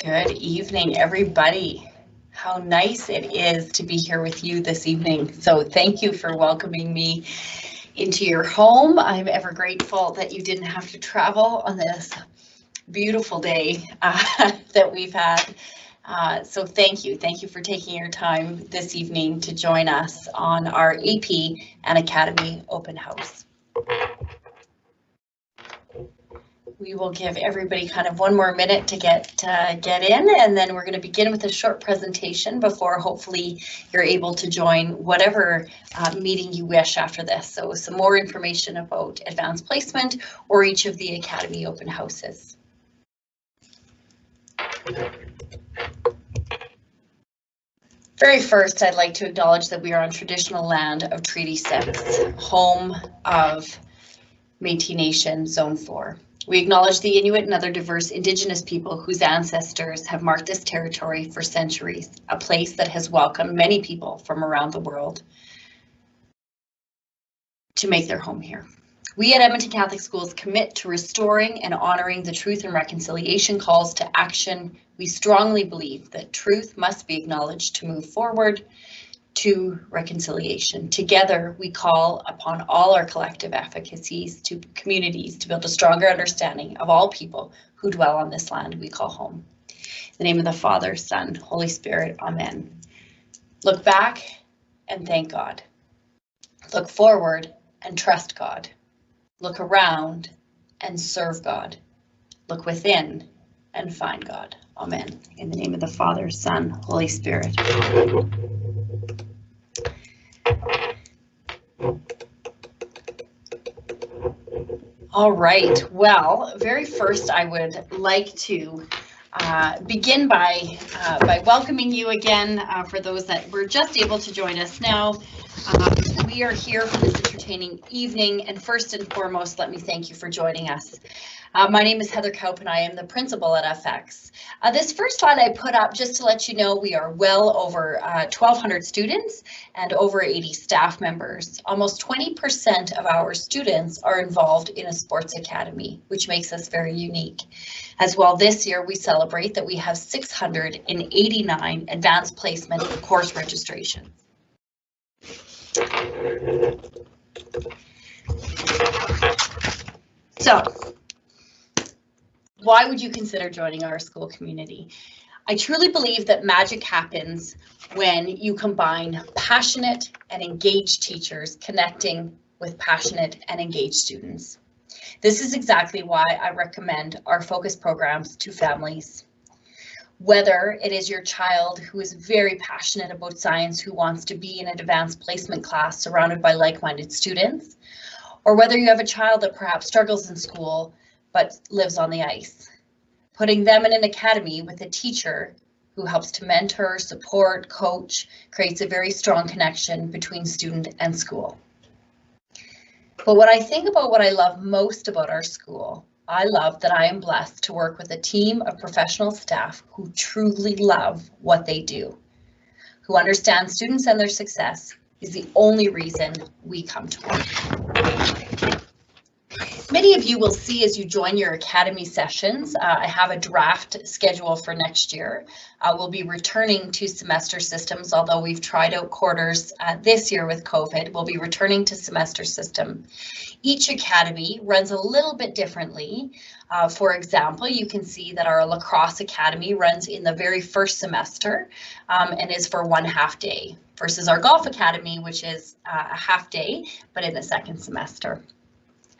Good evening, everybody. How nice it is to be here with you this evening. So thank you for welcoming me into your home. I'm ever grateful that you didn't have to travel on this beautiful day that we've had. So thank you. Thank you for taking your time this evening to join us on our AP and Academy open house. We will give everybody kind of one more minute to get in, and then we're going to begin with a short presentation before hopefully you're able to join whatever meeting you wish after this. So some more information about advanced placement or each of the Academy open houses. Very first, I'd like to acknowledge that we are on traditional land of Treaty 6, home of Métis Nation Zone 4. We acknowledge the Inuit and other diverse Indigenous people whose ancestors have marked this territory for centuries, a place that has welcomed many people from around the world to make their home here. We at Edmonton Catholic Schools commit to restoring and honoring the truth and reconciliation calls to action. We strongly believe that truth must be acknowledged to move forward to reconciliation. Together, we call upon all our collective efficacies to communities to build a stronger understanding of all people who dwell on this land we call home. In the name of the Father, Son, Holy Spirit, Amen. Look back and thank God. Look forward and trust God. Look around and serve God. Look within and find God. Amen. In the name of the Father, Son, Holy Spirit. All right, well, very first I would like to begin by welcoming you again for those that were just able to join us now. We are here for this entertaining evening, and first and foremost, let me thank you for joining us. My name is Heather Kaup and I am the principal at FX. This first slide I put up just to let you know we are well over 1,200 students and over 80 staff members. Almost 20% of our students are involved in a sports academy, which makes us very unique. As well, this year we celebrate that we have 689 advanced placement course registrations. So, why would you consider joining our school community? I truly believe that magic happens when you combine passionate and engaged teachers connecting with passionate and engaged students. This is exactly why I recommend our focus programs to families. Whether it is your child who is very passionate about science, who wants to be in an advanced placement class surrounded by like-minded students, or whether you have a child that perhaps struggles in school but lives on the ice. Putting them in an academy with a teacher who helps to mentor, support, coach, creates a very strong connection between student and school. But what I think about what I love most about our school, I love that I am blessed to work with a team of professional staff who truly love what they do, who understand students and their success is the only reason we come to work. Many of you will see as you join your academy sessions, I have a draft schedule for next year. We'll be returning to semester systems, although we've tried out quarters this year with COVID. We'll be returning to semester system. Each academy runs a little bit differently. For example, you can see that our lacrosse academy runs in the very first semester and is for 1 half day versus our golf academy, which is a half day, but in the second semester.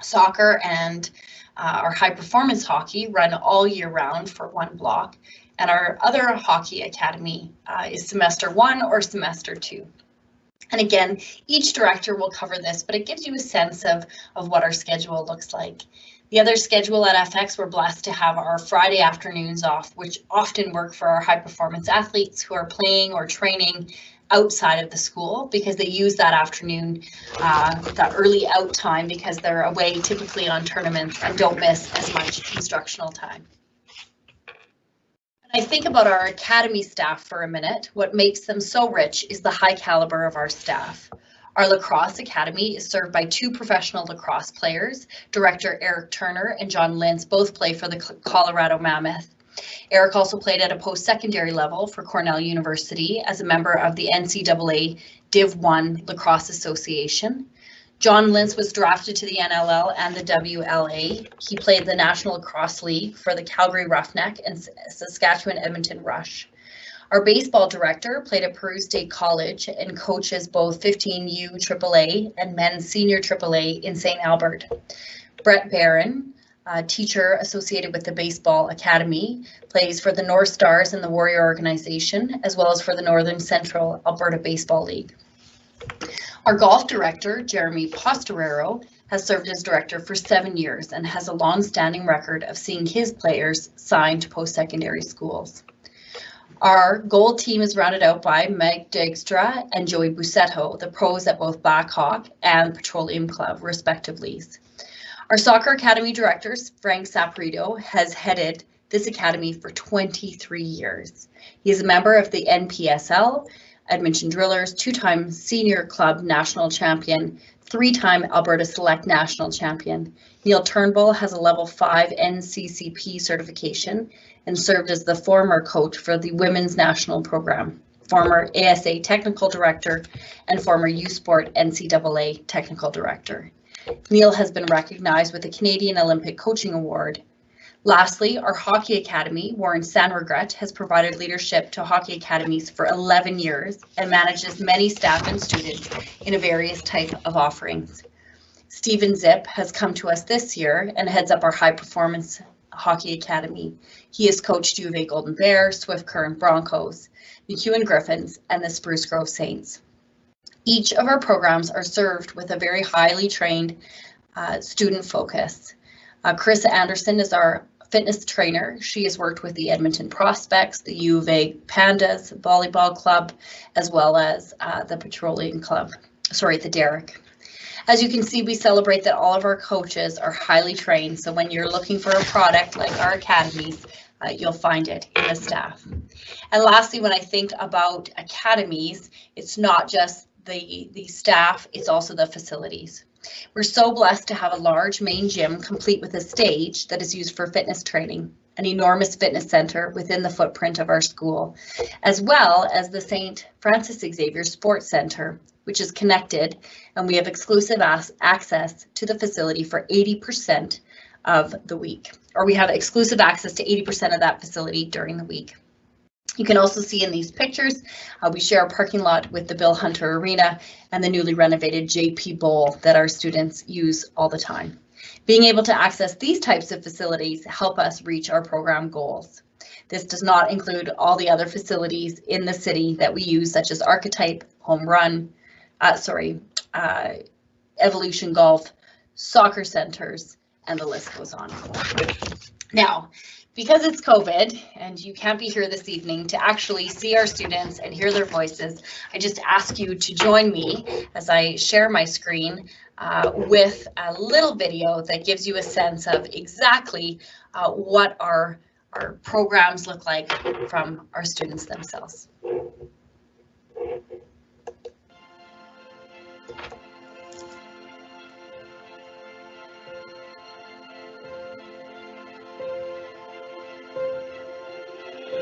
Soccer and our high performance hockey run all year round for 1 block, and our other hockey academy is semester 1 or semester 2. And again, each director will cover this, but it gives you a sense of what our schedule looks like. The other schedule at FX, we're blessed to have our Friday afternoons off, which often work for our high performance athletes who are playing or training outside of the school, because they use that afternoon, that early out time, because they're away typically on tournaments and don't miss as much instructional time. I think about our academy staff for a minute. What makes them so rich is the high caliber of our staff. Our lacrosse academy is served by 2 professional lacrosse players. Director Eric Turner and John Lintz both play for the Colorado Mammoth. Eric also played at a post-secondary level for Cornell University as a member of the NCAA Div 1 Lacrosse Association. John Lintz was drafted to the NLL and the WLA. He played the National Lacrosse League for the Calgary Roughneck and Saskatchewan Edmonton Rush. Our baseball director played at Peru State College and coaches both 15U AAA and men's senior AAA in St. Albert. Brett Barron, a teacher associated with the Baseball Academy, plays for the North Stars and the Warrior organization, as well as for the Northern Central Alberta Baseball League. Our golf director, Jeremy Postorero, has served as director for 7 years and has a long-standing record of seeing his players signed to post-secondary schools. Our goal team is rounded out by Meg Dykstra and Joey Busetto, the pros at both Blackhawk and Petroleum Club, respectively. Our soccer academy director, Frank Saporito, has headed this academy for 23 years. He is a member of the NPSL, Edmonton Drillers, 2-time senior club national champion, 3-time Alberta Select national champion. Neil Turnbull has a level 5 NCCP certification and served as the former coach for the women's national program, former ASA technical director, and former U Sport NCAA technical director. Neil has been recognized with the Canadian Olympic Coaching Award. Lastly, our hockey academy, Warren Sanregret, has provided leadership to hockey academies for 11 years and manages many staff and students in a various type of offerings. Stephen Zip has come to us this year and heads up our high performance hockey academy. He has coached U of A Golden Bears, Swift Current Broncos, McEwen Griffins, and the Spruce Grove Saints. Each of our programs are served with a very highly trained student focus. Carissa Anderson is our fitness trainer. She has worked with the Edmonton Prospects, the U of A Pandas Volleyball Club, as well as the Petroleum Club, the Derrick. As you can see, we celebrate that all of our coaches are highly trained. So when you're looking for a product like our academies, you'll find it in the staff. And lastly, when I think about academies, it's not just the staff, it's also the facilities. We're so blessed to have a large main gym complete with a stage that is used for fitness training, an enormous fitness center within the footprint of our school, as well as the St. Francis Xavier Sports Center, which is connected, and we have exclusive access to the facility for 80% of the week, or we have exclusive access to 80% of that facility during the week. You can also see in these pictures, we share a parking lot with the Bill Hunter Arena and the newly renovated JP Bowl that our students use all the time. Being able to access these types of facilities help us reach our program goals. This does not include all the other facilities in the city that we use, such as Archetype, Home Run, Evolution Golf, soccer centers, and the list goes on. Now, because it's COVID and you can't be here this evening to actually see our students and hear their voices, I just ask you to join me as I share my screen with a little video that gives you a sense of exactly what our programs look like from our students themselves.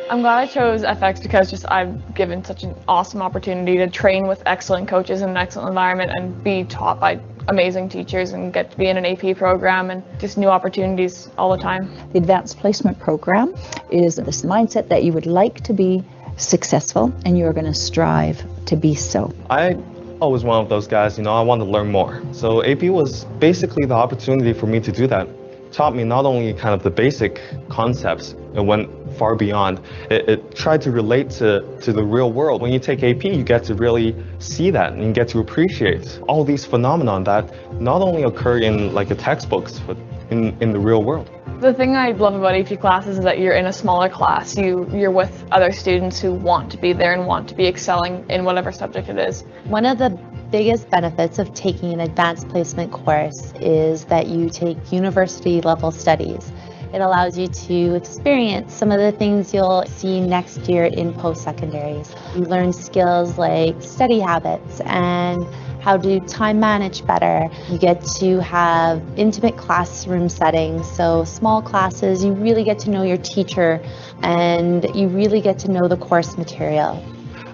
I'm glad I chose FX because I've given such an awesome opportunity to train with excellent coaches in an excellent environment and be taught by amazing teachers and get to be in an AP program and just new opportunities all the time. The Advanced Placement Program is this mindset that you would like to be successful and you are going to strive to be so. I was one of those guys, I wanted to learn more. So AP was basically the opportunity for me to do that. Taught me not only kind of the basic concepts, it went far beyond. It tried to relate to the real world. When you take AP, you get to really see that and you get to appreciate all these phenomena that not only occur in like the textbooks, but in the real world. The thing I love about AP classes is that you're in a smaller class. You're with other students who want to be there and want to be excelling in whatever subject it is. One of the biggest benefits of taking an advanced placement course is that you take university level studies. It allows you to experience some of the things you'll see next year in post-secondaries. You learn skills like study habits and how to time manage better. You get to have intimate classroom settings, so small classes, you really get to know your teacher and you really get to know the course material.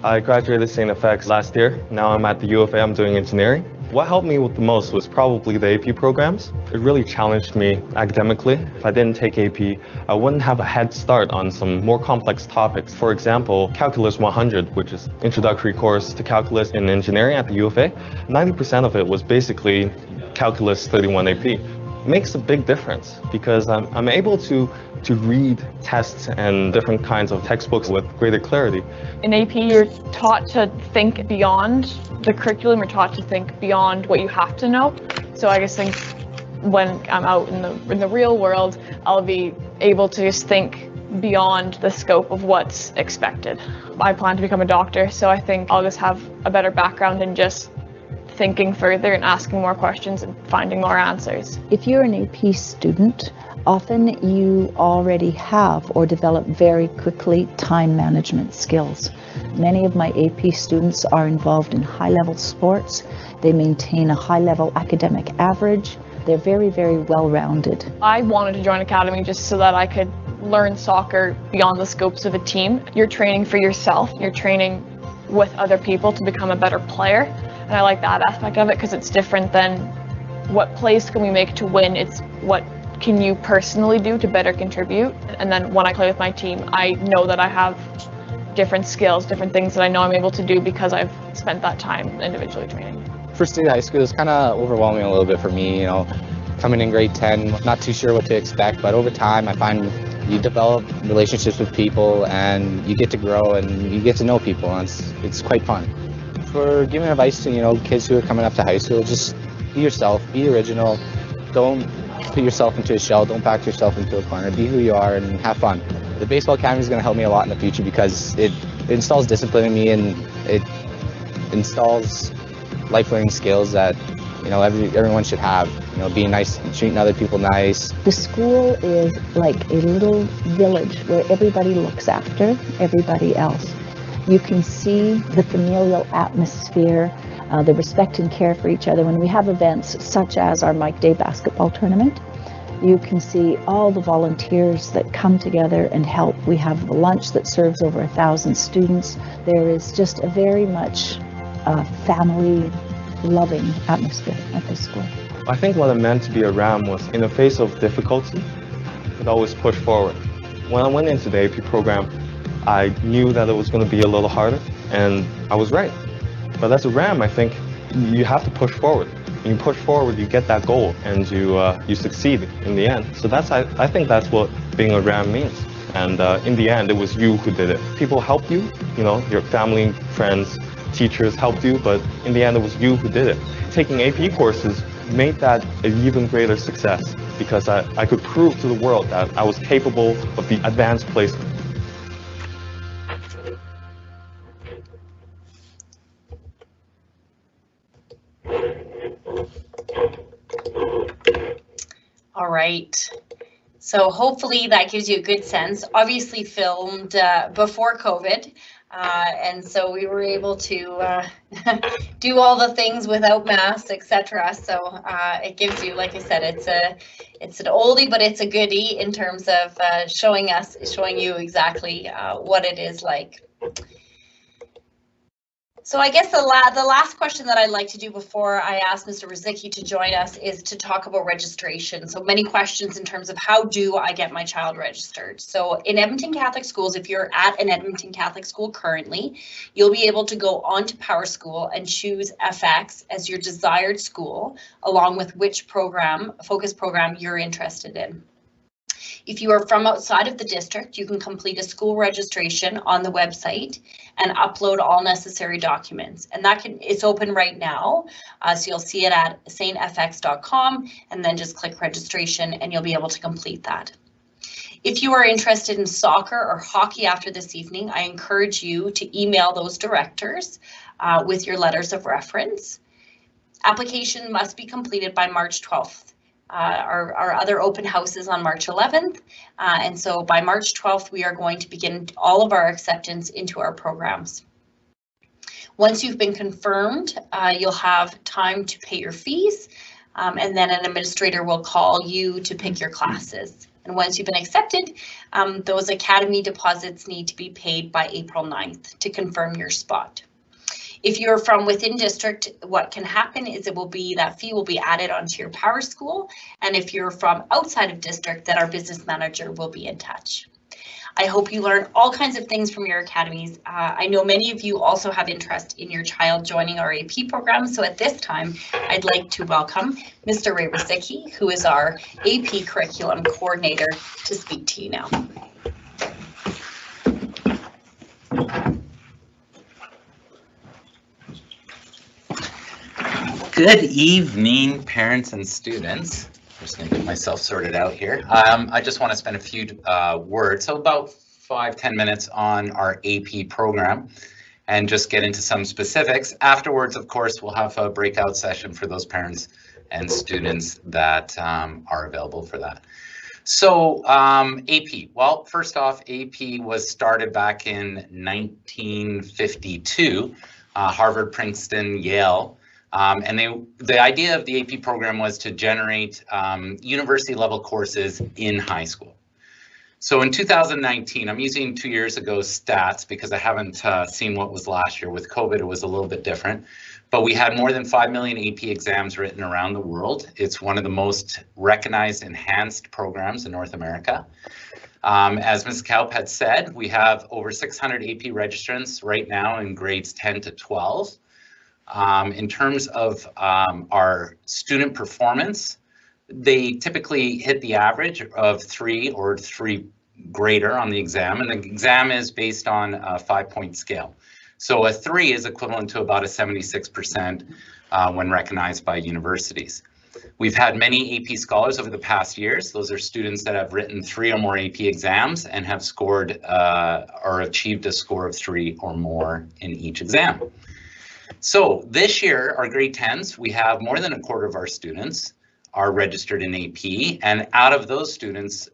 I graduated St. FX last year. Now I'm at the U of A, I'm doing engineering. What helped me with the most was probably the AP programs. It really challenged me academically. If I didn't take AP, I wouldn't have a head start on some more complex topics. For example, Calculus 100, which is introductory course to calculus in engineering at the U of A, 90% of it was basically Calculus 31 AP. It makes a big difference because I'm able to read tests and different kinds of textbooks with greater clarity. In AP, you're taught to think beyond the curriculum, you're taught to think beyond what you have to know. So I think when I'm out in the real world, I'll be able to just think beyond the scope of what's expected. I plan to become a doctor, so I think I'll just have a better background in just thinking further and asking more questions and finding more answers. If you're an AP student, often you already have or develop very quickly time management skills. Many of my AP students are involved in high-level sports. They maintain a high-level academic average. They're very, very well-rounded. I wanted to join Academy just so that I could learn soccer beyond the scopes of a team. You're training for yourself. You're training with other people to become a better player. And I like that aspect of it because it's different than what plays can we make to win. It's what can you personally do to better contribute. And then when I play with my team, I know that I have different skills, different things that I know I'm able to do because I've spent that time individually training. First day of high school was kind of overwhelming a little bit for me, coming in grade 10, not too sure what to expect, but over time I find you develop relationships with people and you get to grow and you get to know people, and it's quite fun. For giving advice to kids who are coming up to high school, just be yourself, be original, don't put yourself into a shell, don't back yourself into a corner, be who you are and have fun. The Baseball Academy is going to help me a lot in the future because it installs discipline in me and it installs life learning skills that everyone should have. Being nice, treating other people nice. The school is like a little village where everybody looks after everybody else. You can see the familial atmosphere, the respect and care for each other. When we have events such as our Mike Day basketball tournament, you can see all the volunteers that come together and help. We have a lunch that serves over 1,000 students. There is just a very much family loving atmosphere at this school. I think what it meant to be a RAM was in the face of difficulty, it always push forward. When I went into the AP program, I knew that it was going to be a little harder, and I was right. But as a RAM, I think you have to push forward. When you push forward, you get that goal, and you succeed in the end. So I think that's what being a RAM means. And in the end, it was you who did it. People helped you, your family, friends, teachers helped you, but in the end, it was you who did it. Taking AP courses made that an even greater success because I could prove to the world that I was capable of the advanced placement. All right. So hopefully that gives you a good sense. Obviously filmed before COVID. And so we were able to do all the things without masks, etc. So it gives you, like I said, it's an oldie, but it's a goodie in terms of showing you exactly what it is like. So I guess the last question that I'd like to do before I ask Mr. Rizicki to join us is to talk about registration. So many questions in terms of how do I get my child registered. So in Edmonton Catholic Schools, if you're at an Edmonton Catholic school currently, you'll be able to go on to Power School and choose FX as your desired school, along with which focus program you're interested in. If you are from outside of the district, you can complete a school registration on the website and upload all necessary documents. And it's open right now. So you'll see it at stfx.com and then just click registration and you'll be able to complete that. If you are interested in soccer or hockey after this evening, I encourage you to email those directors with your letters of reference. Application must be completed by March 12th. Our other open house is on March 11th, and so by March 12th we are going to begin all of our acceptance into our programs. Once you've been confirmed, you'll have time to pay your fees, and then an administrator will call you to pick your classes. And once you've been accepted, those academy deposits need to be paid by April 9th to confirm your spot. If you're from within district, what can happen is that fee will be added onto your Power School. And if you're from outside of district, then our business manager will be in touch. I hope you learn all kinds of things from your academies. I know many of you also have interest in your child joining our AP program. So at this time, I'd like to welcome Mr. Ray Rosicki, who is our AP curriculum coordinator, to speak to you now. Good evening, parents and students. I'm just going to get myself sorted out here. I just want to spend a few words, so about 5-10 minutes on our AP program and just get into some specifics. Afterwards, of course, we'll have a breakout session for those parents and students that are available for that. So AP, well, first off, AP was started back in 1952, Harvard, Princeton, Yale. And the idea of the AP program was to generate university level courses in high school. So in 2019, I'm using 2 years ago stats because I haven't seen what was last year. With COVID, it was a little bit different, but we had more than 5 million AP exams written around the world. It's one of the most recognized enhanced programs in North America. As Ms. Kaup had said, we have over 600 AP registrants right now in grades 10 to 12. In terms of our student performance, they typically hit the average of 3 or 3 greater on the exam, and the exam is based on a 5-point scale. So a 3 is equivalent to about a 76% when recognized by universities. We've had many AP scholars over the past years. Those are students that have written 3 or more AP exams and have scored or achieved a score of 3 or more in each exam. So this year, our grade 10s, we have more than a quarter of our students are registered in AP, and out of those students,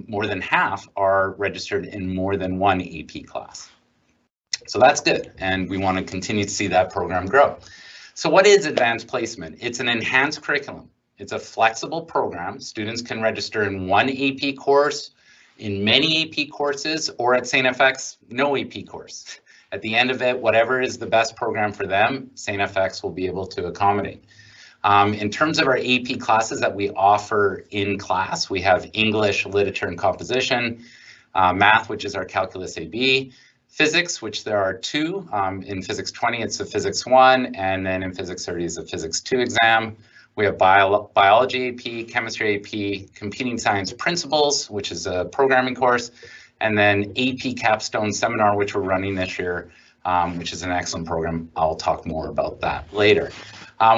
more than half are registered in more than one AP class. So that's good, and we want to continue to see that program grow. So what is advanced placement? It's an enhanced curriculum. It's a flexible program. Students can register in one AP course, in many AP courses, or at St. FX, no AP course. At the end of it, whatever is the best program for them, St. FX will be able to accommodate. In terms of our AP classes that we offer in class, we have English, Literature and Composition, Math, which is our Calculus AB, Physics, which there are 2. In Physics 20, it's a Physics 1, and then in Physics 30 is a Physics 2 exam. We have Biology AP, Chemistry AP, Computing Science Principles, which is a programming course, and then AP Capstone Seminar, which we're running this year, which is an excellent program. I'll talk more about that later.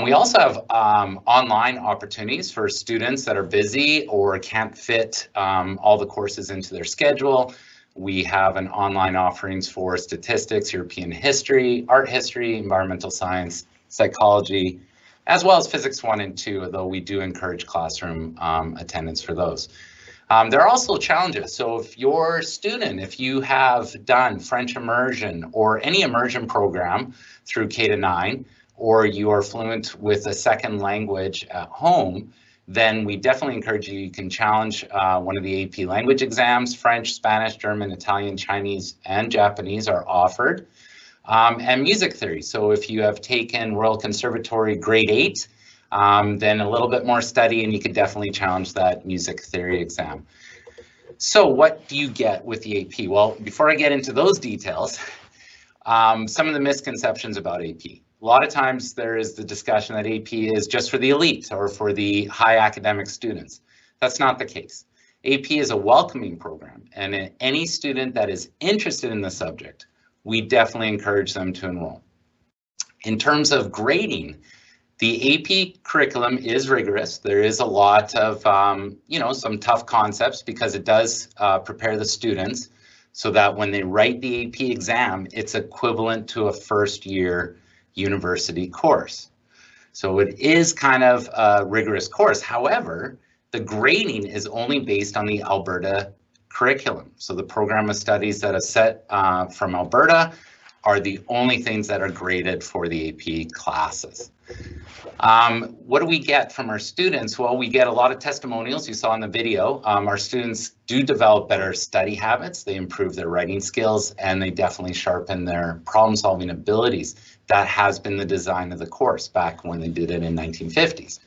We also have online opportunities for students that are busy or can't fit all the courses into their schedule. We have an online offerings for statistics, European history, art history, environmental science, psychology, as well as Physics 1 and 2, though we do encourage classroom attendance for those. There are also challenges. So if you're a student, if you have done French immersion or any immersion program through K-9, or you are fluent with a second language at home, then we definitely encourage you can challenge one of the AP language exams. French, Spanish, German, Italian, Chinese, and Japanese are offered. And music theory. So if you have taken Royal Conservatory grade 8, then a little bit more study and you could definitely challenge that music theory exam. So what do you get with the AP? Well, before I get into those details, some of the misconceptions about AP. A lot of times there is the discussion that AP is just for the elite or for the high academic students. That's not the case. AP is a welcoming program, and any student that is interested in the subject, we definitely encourage them to enroll. In terms of grading, the AP curriculum is rigorous. There is a lot of, some tough concepts because it does prepare the students so that when they write the AP exam, it's equivalent to a first year university course. So it is kind of a rigorous course. However, the grading is only based on the Alberta curriculum. So the program of studies that is set from Alberta are the only things that are graded for the AP classes. What do we get from our students? Well, we get a lot of testimonials. You saw in the video, our students do develop better study habits. They improve their writing skills, and they definitely sharpen their problem-solving abilities. That has been the design of the course back when they did it in 1950s.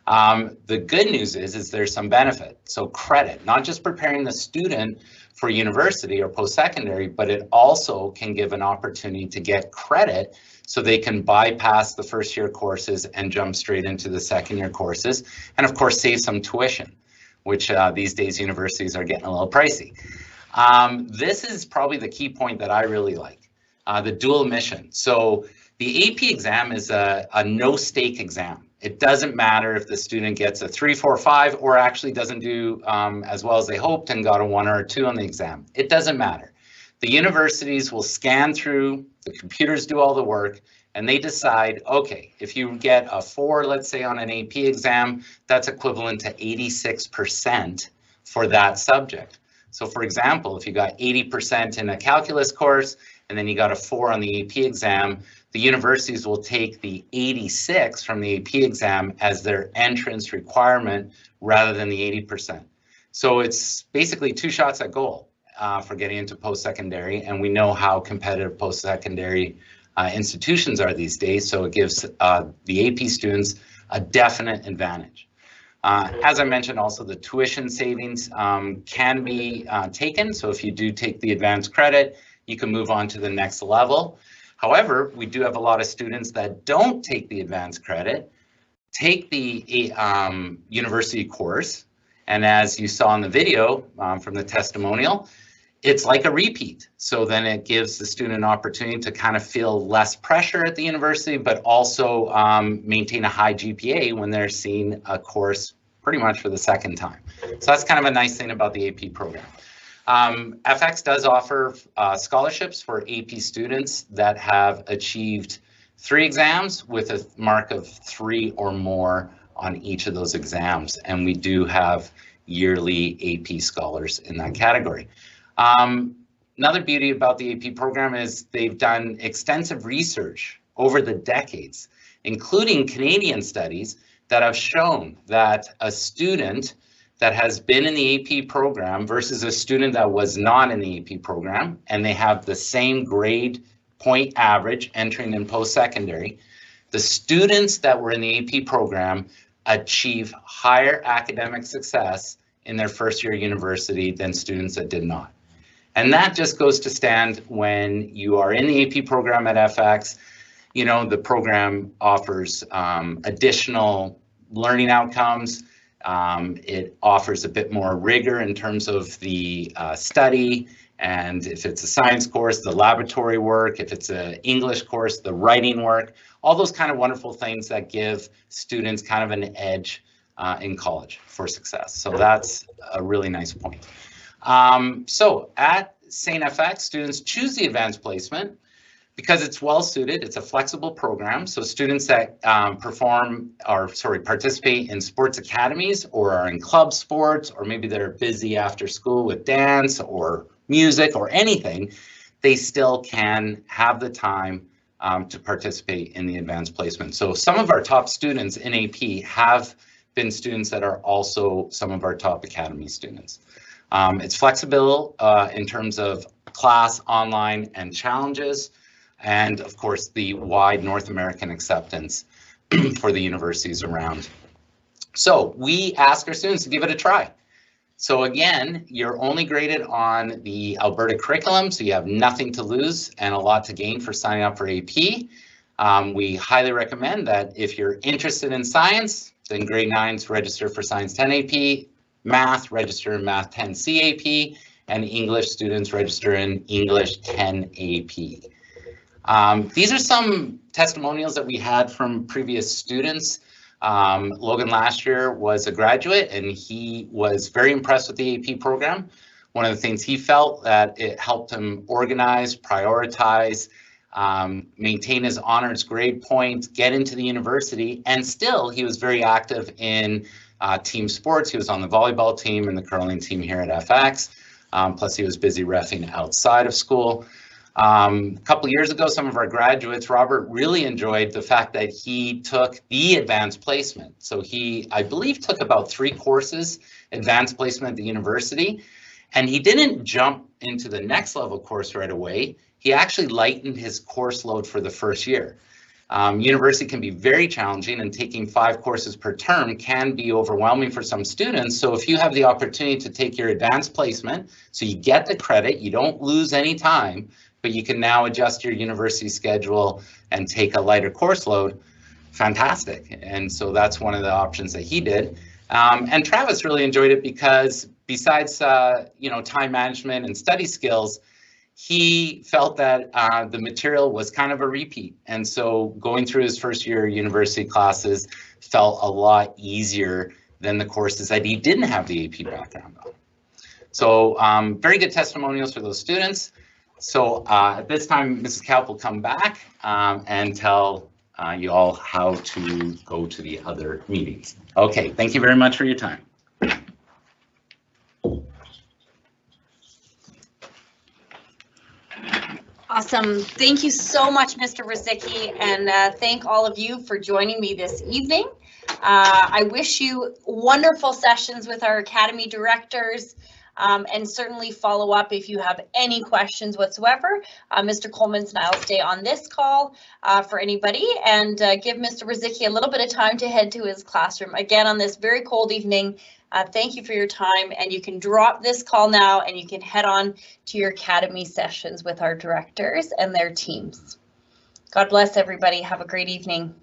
The good news is there's some benefit. So credit, not just preparing the student for university or post-secondary, but it also can give an opportunity to get credit so they can bypass the first year courses and jump straight into the second year courses, and of course save some tuition, which these days universities are getting a little pricey. This is probably the key point that I really like, the dual admission. So the AP exam is a no-stake exam. It doesn't matter if the student gets a 3, 4, 5 or actually doesn't do as well as they hoped and got a 1 or a 2 on the exam. It doesn't matter. The universities will scan through, the computers do all the work, and they decide, okay, if you get a 4, let's say on an AP exam, that's equivalent to 86% for that subject. So for example, if you got 80% in a calculus course and then you got a 4 on the AP exam, the universities will take the 86 from the AP exam as their entrance requirement rather than the 80%. So it's basically 2 shots at goal for getting into post-secondary, and we know how competitive post-secondary institutions are these days, so it gives the AP students a definite advantage. As I mentioned, also the tuition savings can be taken, so if you do take the advanced credit, you can move on to the next level. However, we do have a lot of students that don't take the advanced credit, take the university course, and as you saw in the video from the testimonial, it's like a repeat. So then it gives the student an opportunity to kind of feel less pressure at the university, but also maintain a high GPA when they're seeing a course pretty much for the second time. So that's kind of a nice thing about the AP program. FX does offer scholarships for AP students that have achieved 3 exams with a mark of 3 or more on each of those exams. And we do have yearly AP scholars in that category. Another beauty about the AP program is they've done extensive research over the decades, including Canadian studies that have shown that a student that has been in the AP program versus a student that was not in the AP program, and they have the same grade point average entering in post-secondary, the students that were in the AP program achieve higher academic success in their first year university than students that did not. And that just goes to stand when you are in the AP program at FX. You know, the program offers additional learning outcomes. It offers a bit more rigor in terms of the study, and if it's a science course, the laboratory work, if it's an English course, the writing work, all those kind of wonderful things that give students kind of an edge in college for success. So that's a really nice point. So at St. FX, students choose the advanced placement because it's well suited. It's a flexible program. So students that participate in sports academies or are in club sports, or maybe they're busy after school with dance or music or anything, they still can have the time to participate in the advanced placement. So some of our top students in AP have been students that are also some of our top Academy students. It's flexible in terms of class, online, and challenges, and of course the wide North American acceptance for the universities around. So we ask our students to give it a try. So again, you're only graded on the Alberta curriculum, so you have nothing to lose and a lot to gain for signing up for AP. We highly recommend that if you're interested in science, then grade 9s register for Science 10 AP, Math, register in Math 10 CAP, and English students register in English 10 AP. These are some testimonials that we had from previous students. Logan last year was a graduate and he was very impressed with the AP program. One of the things he felt that it helped him organize, prioritize, maintain his honors grade points, get into the university, and still he was very active in team sports. He was on the volleyball team and the curling team here at FX. Plus he was busy reffing outside of school. A couple years ago, some of our graduates, Robert, really enjoyed the fact that he took the advanced placement. So he, I believe, took about 3 courses, advanced placement at the university, and he didn't jump into the next level course right away. He actually lightened his course load for the first year. University can be very challenging, and taking 5 courses per term can be overwhelming for some students. So if you have the opportunity to take your advanced placement, so you get the credit, you don't lose any time, but you can now adjust your university schedule and take a lighter course load, fantastic. And so that's one of the options that he did. And Travis really enjoyed it because besides time management and study skills, he felt that the material was kind of a repeat. And so going through his first year university classes felt a lot easier than the courses that he didn't have the AP background on. So very good testimonials for those students. So at this time, Mrs. Kaup will come back and tell you all how to go to the other meetings. Okay, thank you very much for your time. Awesome. Thank you so much, Mr. Ruzicki, and thank all of you for joining me this evening. I wish you wonderful sessions with our Academy directors, and certainly follow up if you have any questions whatsoever. Mr. Coleman and I'll stay on this call for anybody, and give Mr. Ruzicki a little bit of time to head to his classroom. Again, on this very cold evening, thank you for your time, and you can drop this call now and you can head on to your Academy sessions with our directors and their teams. God bless everybody. Have a great evening.